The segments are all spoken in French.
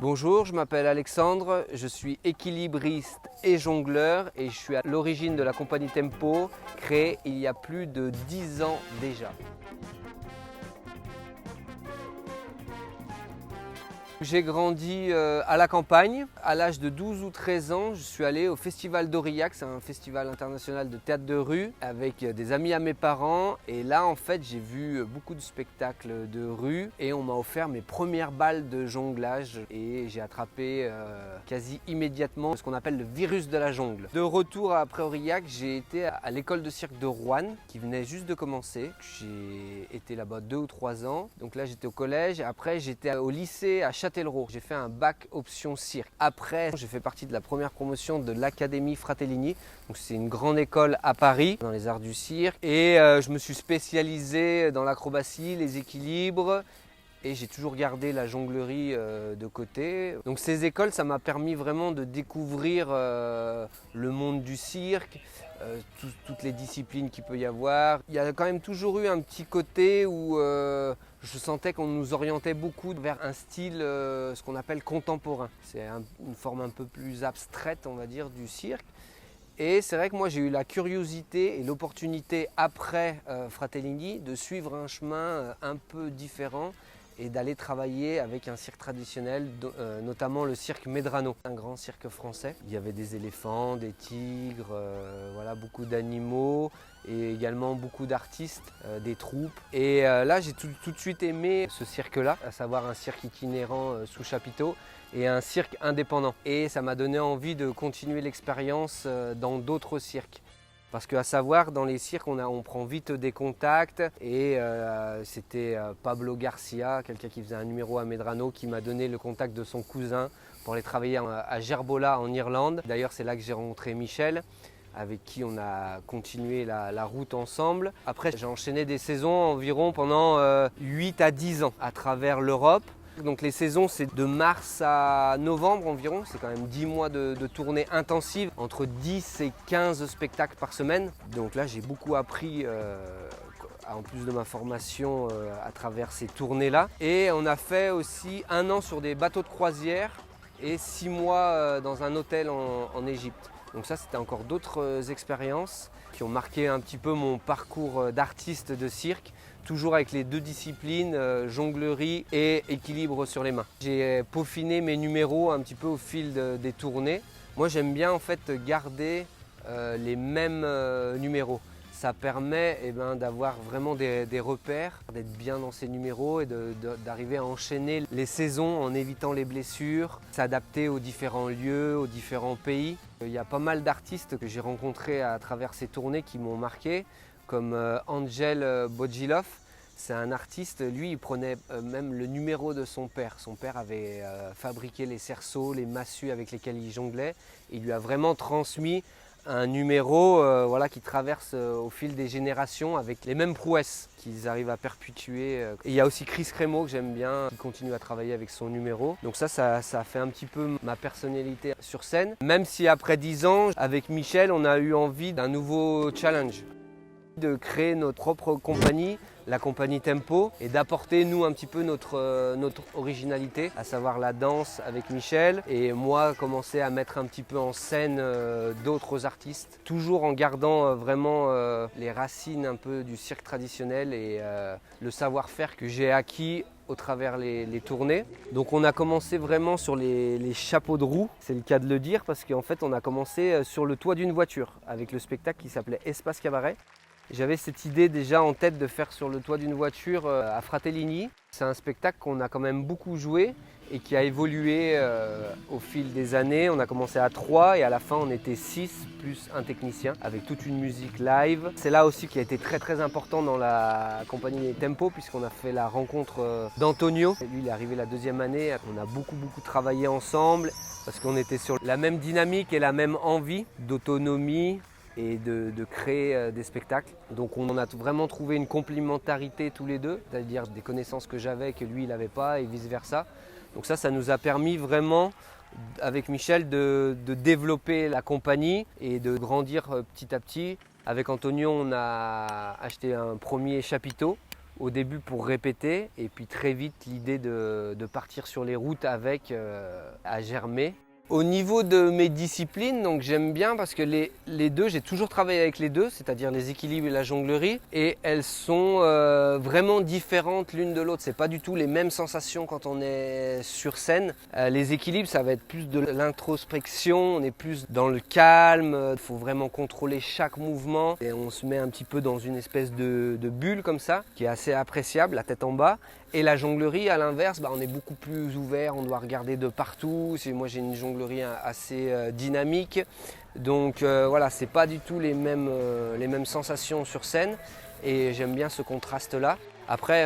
Bonjour, je m'appelle Alexandre, je suis équilibriste et jongleur et je suis à l'origine de la compagnie Tempo, créée il y a plus de 10 ans déjà. J'ai grandi à la campagne. À l'âge de 12 ou 13 ans, je suis allé au Festival d'Aurillac, c'est un festival international de théâtre de rue, avec des amis à mes parents. Et là, en fait, j'ai vu beaucoup de spectacles de rue et on m'a offert mes premières balles de jonglage. Et j'ai attrapé quasi immédiatement ce qu'on appelle le virus de la jungle. De retour après Aurillac, j'ai été à l'école de cirque de Roanne, qui venait juste de commencer. J'ai été là-bas 2 ou 3 ans. Donc là, j'étais au collège. Après, j'étais au lycée à Châtellerault. J'ai fait un bac option cirque. Après, j'ai fait partie de la première promotion de l'Académie Fratellini. Donc c'est une grande école à Paris, dans les arts du cirque. Et je me suis spécialisé dans l'acrobatie, les équilibres. Et j'ai toujours gardé la jonglerie de côté. Donc ces écoles, ça m'a permis vraiment de découvrir le monde du cirque, toutes les disciplines qu'il peut y avoir. Il y a quand même toujours eu un petit côté où je sentais qu'on nous orientait beaucoup vers un style, ce qu'on appelle contemporain. C'est une forme un peu plus abstraite, on va dire, du cirque. Et c'est vrai que moi j'ai eu la curiosité et l'opportunité après Fratellini de suivre un chemin un peu différent et d'aller travailler avec un cirque traditionnel, notamment le cirque Medrano, un grand cirque français. Il y avait des éléphants, des tigres, voilà, beaucoup d'animaux et également beaucoup d'artistes, des troupes. Et là j'ai tout de suite aimé ce cirque-là, à savoir un cirque itinérant sous chapiteau et un cirque indépendant. Et ça m'a donné envie de continuer l'expérience dans d'autres cirques. Parce qu'à savoir, dans les cirques, on prend vite des contacts et c'était Pablo Garcia, quelqu'un qui faisait un numéro à Medrano, qui m'a donné le contact de son cousin pour aller travailler à Gerbola en Irlande. D'ailleurs, c'est là que j'ai rencontré Michel, avec qui on a continué la route ensemble. Après, j'ai enchaîné des saisons environ pendant 8 à 10 ans à travers l'Europe. Donc les saisons, c'est de mars à novembre environ, c'est quand même 10 mois de tournée intensive, entre 10 et 15 spectacles par semaine. Donc là j'ai beaucoup appris en plus de ma formation à travers ces tournées-là. Et on a fait aussi 1 an sur des bateaux de croisière et 6 mois dans un hôtel en Égypte. Donc ça c'était encore d'autres expériences qui ont marqué un petit peu mon parcours d'artiste de cirque. Toujours avec les deux disciplines, jonglerie et équilibre sur les mains. J'ai peaufiné mes numéros un petit peu au fil des tournées. Moi j'aime bien en fait garder les mêmes numéros. Ça permet d'avoir vraiment des repères, d'être bien dans ces numéros et d'arriver à enchaîner les saisons en évitant les blessures, s'adapter aux différents lieux, aux différents pays. Il y a pas mal d'artistes que j'ai rencontrés à travers ces tournées qui m'ont marqué, comme Angel Bojilov. C'est un artiste, lui il prenait même le numéro de son père. Son père avait fabriqué les cerceaux, les massues avec lesquels il jonglait. Il lui a vraiment transmis un numéro voilà, qui traverse au fil des générations avec les mêmes prouesses qu'ils arrivent à perpétuer. Et il y a aussi Chris Remo que j'aime bien, qui continue à travailler avec son numéro. Donc ça fait un petit peu ma personnalité sur scène. Même si après 10 ans, avec Michel, on a eu envie d'un nouveau challenge, de créer notre propre compagnie, la compagnie Tempo, et d'apporter nous un petit peu notre originalité, à savoir la danse avec Michel, et moi commencer à mettre un petit peu en scène d'autres artistes, toujours en gardant vraiment les racines un peu du cirque traditionnel et le savoir-faire que j'ai acquis au travers les tournées. Donc on a commencé vraiment sur les chapeaux de roue, c'est le cas de le dire, parce qu'en fait on a commencé sur le toit d'une voiture avec le spectacle qui s'appelait Espace Cabaret. J'avais cette idée déjà en tête de faire sur le toit d'une voiture à Fratellini. C'est un spectacle qu'on a quand même beaucoup joué et qui a évolué au fil des années. On a commencé à 3 et à la fin on était 6 plus un technicien avec toute une musique live. C'est là aussi qui a été très important dans la compagnie Tempo, puisqu'on a fait la rencontre d'Antonio. Lui il est arrivé la 2e année, on a beaucoup travaillé ensemble parce qu'on était sur la même dynamique et la même envie d'autonomie et de créer des spectacles. Donc on a vraiment trouvé une complémentarité tous les deux, c'est-à-dire des connaissances que j'avais que lui il n'avait pas et vice versa. Donc ça nous a permis vraiment avec Michel de développer la compagnie et de grandir petit à petit. Avec Antonio on a acheté un premier chapiteau au début pour répéter et puis très vite l'idée de partir sur les routes avec a germé. Au niveau de mes disciplines, donc j'aime bien parce que les deux, j'ai toujours travaillé avec les deux, c'est-à-dire les équilibres et la jonglerie, et elles sont vraiment différentes l'une de l'autre. C'est pas du tout les mêmes sensations quand on est sur scène. Les équilibres, ça va être plus de l'introspection, on est plus dans le calme, il faut vraiment contrôler chaque mouvement et on se met un petit peu dans une espèce de bulle comme ça, qui est assez appréciable, la tête en bas. Et la jonglerie, à l'inverse, on est beaucoup plus ouvert, on doit regarder de partout. Moi, j'ai une jonglerie assez dynamique. Donc voilà, c'est pas du tout les mêmes sensations sur scène. Et j'aime bien ce contraste-là. Après,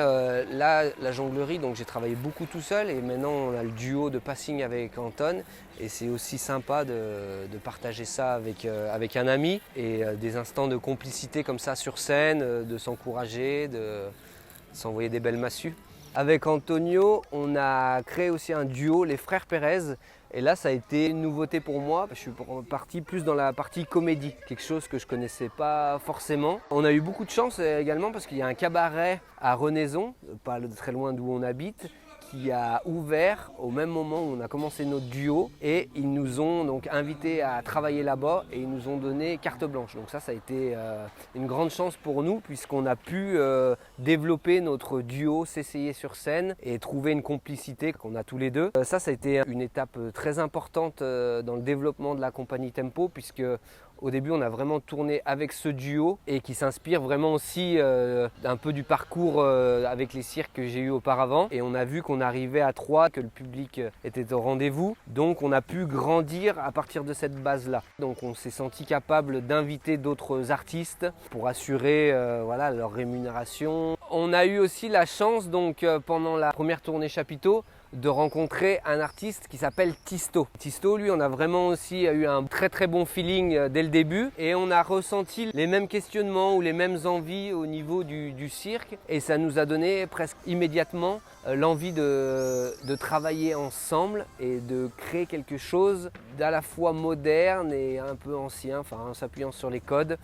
là, la jonglerie, donc j'ai travaillé beaucoup tout seul. Et maintenant, on a le duo de passing avec Anton. Et c'est aussi sympa de partager ça avec un ami. Et des instants de complicité comme ça sur scène, de s'encourager, de s'envoyer des belles massues. Avec Antonio, on a créé aussi un duo, les frères Pérez. Et là, ça a été une nouveauté pour moi. Je suis parti plus dans la partie comédie, quelque chose que je ne connaissais pas forcément. On a eu beaucoup de chance également parce qu'il y a un cabaret à Renaison, pas très loin d'où on habite, qui a ouvert au même moment où on a commencé notre duo et ils nous ont donc invités à travailler là-bas et ils nous ont donné carte blanche. Donc ça a été une grande chance pour nous puisqu'on a pu développer notre duo, s'essayer sur scène et trouver une complicité qu'on a tous les deux. Ça a été une étape très importante dans le développement de la compagnie Tempo puisque au début, on a vraiment tourné avec ce duo et qui s'inspire vraiment aussi un peu du parcours avec les cirques que j'ai eu auparavant. Et on a vu qu'on arrivait à 3, que le public était au rendez-vous. Donc on a pu grandir à partir de cette base-là. Donc on s'est senti capable d'inviter d'autres artistes pour assurer voilà, leur rémunération. On a eu aussi la chance, donc, pendant la première tournée Chapiteau, de rencontrer un artiste qui s'appelle Tisto. Tisto, lui, on a vraiment aussi eu un très très bon feeling dès le début et on a ressenti les mêmes questionnements ou les mêmes envies au niveau du cirque et ça nous a donné presque immédiatement l'envie de travailler ensemble et de créer quelque chose d'à la fois moderne et un peu ancien, enfin en s'appuyant sur les codes.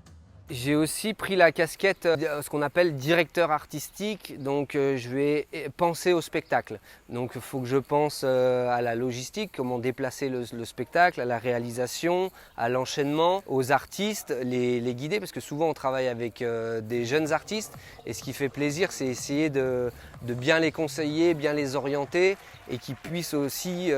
J'ai aussi pris la casquette, ce qu'on appelle directeur artistique, donc je vais penser au spectacle. Donc il faut que je pense à la logistique, comment déplacer le spectacle, à la réalisation, à l'enchaînement, aux artistes, les guider, parce que souvent on travaille avec des jeunes artistes et ce qui fait plaisir c'est essayer de bien les conseiller, bien les orienter et qu'ils puissent aussi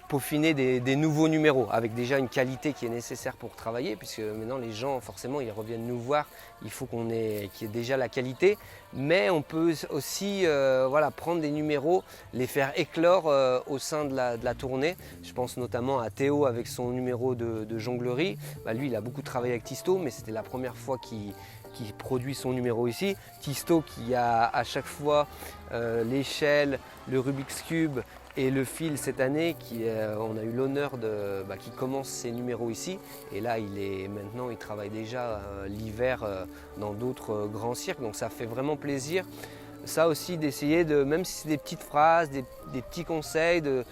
peaufiner des nouveaux numéros avec déjà une qualité qui est nécessaire pour travailler puisque maintenant les gens forcément ils reviennent nous voir, il faut qu'il y ait déjà la qualité mais on peut aussi voilà, prendre des numéros, les faire éclore au sein de la tournée. Je pense notamment à Théo avec son numéro de jonglerie. Lui il a beaucoup travaillé avec Tisto mais c'était la première fois qu'il produit son numéro ici. Tisto qui a à chaque fois l'échelle, le Rubik's Cube et le fil cette année, on a eu l'honneur qui commence ses numéros ici. Et là, maintenant, il travaille déjà l'hiver dans d'autres grands cirques. Donc ça fait vraiment plaisir. Ça aussi d'essayer, même si c'est des petites phrases, des petits conseils, de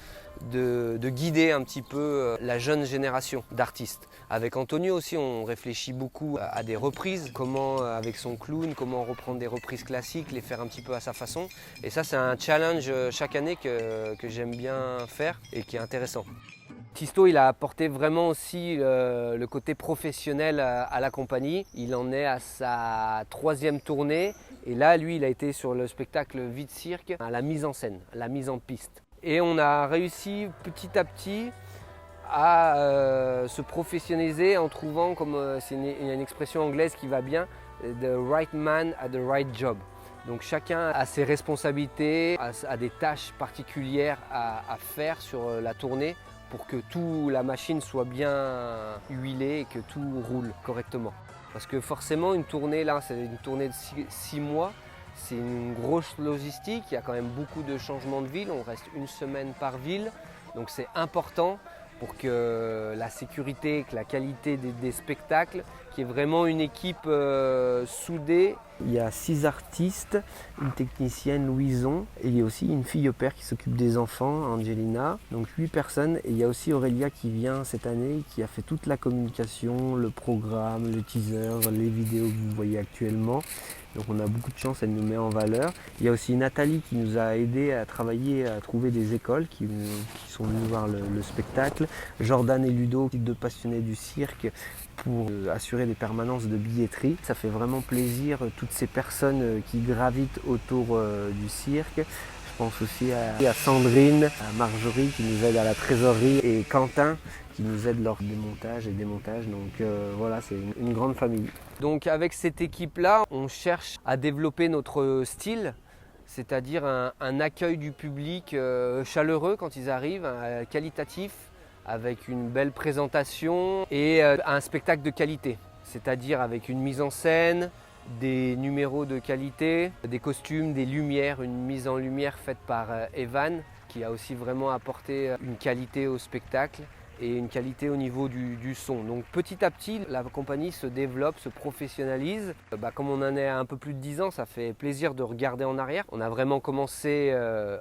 guider un petit peu la jeune génération d'artistes. Avec Antonio aussi, on réfléchit beaucoup à des reprises, comment avec son clown, comment reprendre des reprises classiques, les faire un petit peu à sa façon. Et ça, c'est un challenge chaque année que j'aime bien faire et qui est intéressant. Tisto, il a apporté vraiment aussi le côté professionnel à la compagnie. Il en est à sa 3e tournée et là, lui, il a été sur le spectacle Vide Cirque, à la mise en scène, la mise en piste. Et on a réussi petit à petit à se professionnaliser en trouvant, comme il y a une expression anglaise qui va bien, the right man at the right job. Donc chacun a ses responsabilités, a des tâches particulières à faire sur la tournée pour que la machine soit bien huilée et que tout roule correctement. Parce que forcément une tournée là, c'est une tournée de 6 mois, c'est une grosse logistique, il y a quand même beaucoup de changements de ville, on reste une semaine par ville, donc c'est important pour que la sécurité, que la qualité des spectacles qui est vraiment une équipe soudée. Il y a 6 artistes, une technicienne, Louison, et il y a aussi une fille au père qui s'occupe des enfants, Angelina. Donc 8 personnes. Et il y a aussi Aurélia qui vient cette année, qui a fait toute la communication, le programme, le teaser, les vidéos que vous voyez actuellement. Donc on a beaucoup de chance, elle nous met en valeur. Il y a aussi Nathalie qui nous a aidé à travailler, à trouver des écoles qui sont venues voir le spectacle. Jordan et Ludo, deux passionnés du cirque, pour assurer des permanences de billetterie. Ça fait vraiment plaisir, toutes ces personnes qui gravitent autour du cirque. Je pense aussi à Sandrine, à Marjorie qui nous aide à la trésorerie et Quentin qui nous aide lors des montages et démontages. Donc voilà, c'est une grande famille. Donc avec cette équipe-là, on cherche à développer notre style, c'est-à-dire un accueil du public chaleureux quand ils arrivent, qualitatif, avec une belle présentation et un spectacle de qualité, c'est-à-dire avec une mise en scène, des numéros de qualité, des costumes, des lumières, une mise en lumière faite par Evan qui a aussi vraiment apporté une qualité au spectacle et une qualité au niveau du son. Donc petit à petit, la compagnie se développe, se professionnalise. Comme on en est à un peu plus de 10 ans, ça fait plaisir de regarder en arrière. On a vraiment commencé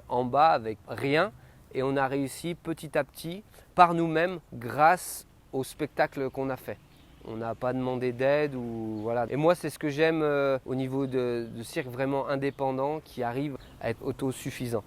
en bas avec rien et on a réussi petit à petit par nous-mêmes grâce au spectacle qu'on a fait. On n'a pas demandé d'aide voilà. Et moi, c'est ce que j'aime au niveau de cirque vraiment indépendant qui arrive à être autosuffisant.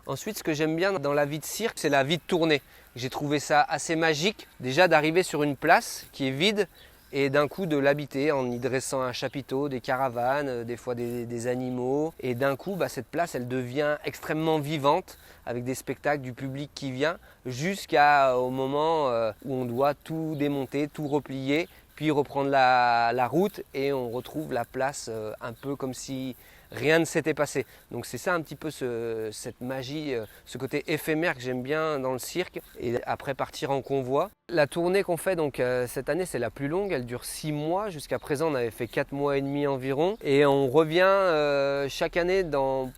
Ensuite, ce que j'aime bien dans la vie de cirque, c'est la vie de tournée. J'ai trouvé ça assez magique, déjà d'arriver sur une place qui est vide et d'un coup de l'habiter en y dressant un chapiteau, des caravanes, des fois des animaux. Et d'un coup, cette place, elle devient extrêmement vivante avec des spectacles, du public qui vient, jusqu'au moment où on doit tout démonter, tout replier, puis reprendre la route et on retrouve la place un peu comme si rien ne s'était passé. Donc c'est ça un petit peu cette magie, ce côté éphémère que j'aime bien dans le cirque. Et après partir en convoi. La tournée qu'on fait donc cette année, c'est la plus longue, elle dure 6 mois. Jusqu'à présent, on avait fait 4 mois et demi environ. Et on revient chaque année dans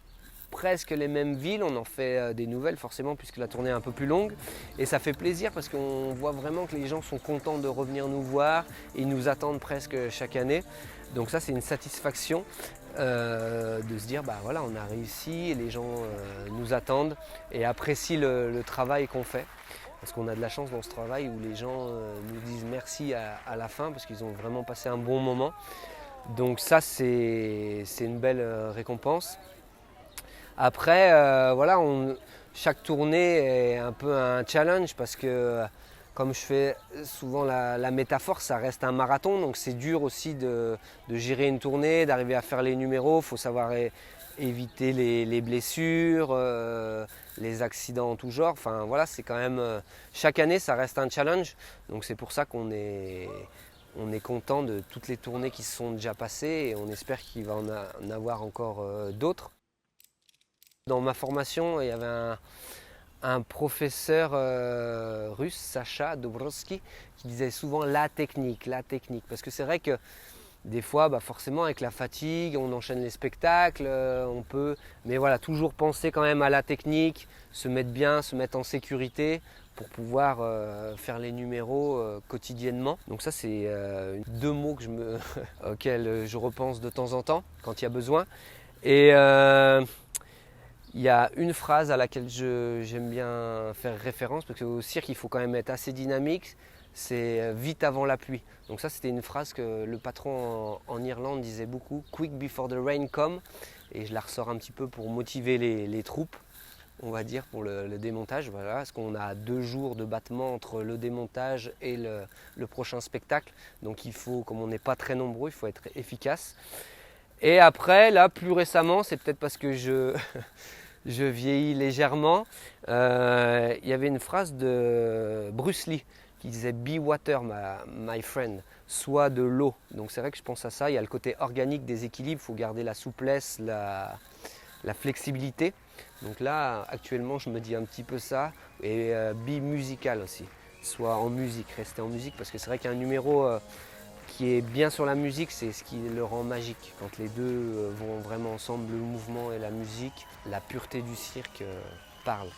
presque les mêmes villes, on en fait des nouvelles forcément puisque la tournée est un peu plus longue et ça fait plaisir parce qu'on voit vraiment que les gens sont contents de revenir nous voir et ils nous attendent presque chaque année. Donc ça, c'est une satisfaction de se dire voilà, on a réussi et les gens nous attendent et apprécient le travail qu'on fait. Parce qu'on a de la chance dans ce travail où les gens nous disent merci à la fin parce qu'ils ont vraiment passé un bon moment. Donc ça, c'est une belle récompense. Après, chaque tournée est un peu un challenge parce que comme je fais souvent la métaphore, ça reste un marathon. Donc c'est dur aussi de gérer une tournée, d'arriver à faire les numéros. Il faut savoir éviter les blessures, les accidents en tout genre. Enfin voilà, c'est quand même chaque année, ça reste un challenge. Donc c'est pour ça qu'on est content de toutes les tournées qui se sont déjà passées et on espère qu'il va en avoir encore d'autres. Dans ma formation, il y avait un professeur russe, Sacha Dobrovsky, qui disait souvent la technique, parce que c'est vrai que des fois, forcément avec la fatigue, on enchaîne les spectacles, on peut, mais voilà, toujours penser quand même à la technique, se mettre bien, se mettre en sécurité pour pouvoir faire les numéros quotidiennement. Donc ça, c'est 2 mots auxquels je repense de temps en temps quand il y a besoin. Et il y a une phrase à laquelle j'aime bien faire référence parce qu'au cirque il faut quand même être assez dynamique, c'est vite avant la pluie. Donc ça, c'était une phrase que le patron en Irlande disait beaucoup, quick before the rain come, et je la ressors un petit peu pour motiver les troupes, on va dire, pour le démontage. Voilà, parce qu'on a 2 jours de battement entre le démontage et le prochain spectacle, donc il faut, comme on n'est pas très nombreux, il faut être efficace. Et après, là, plus récemment, c'est peut-être parce que je vieillis légèrement, il y avait une phrase de Bruce Lee qui disait « Be water, my friend », soit de l'eau. Donc c'est vrai que je pense à ça, il y a le côté organique des équilibres, il faut garder la souplesse, la flexibilité. Donc là, actuellement, je me dis un petit peu ça, et be musical aussi, soit en musique, rester en musique, parce que c'est vrai qu'un numéro qui est bien sur la musique, c'est ce qui le rend magique. Quand les deux vont vraiment ensemble, le mouvement et la musique, la pureté du cirque parle.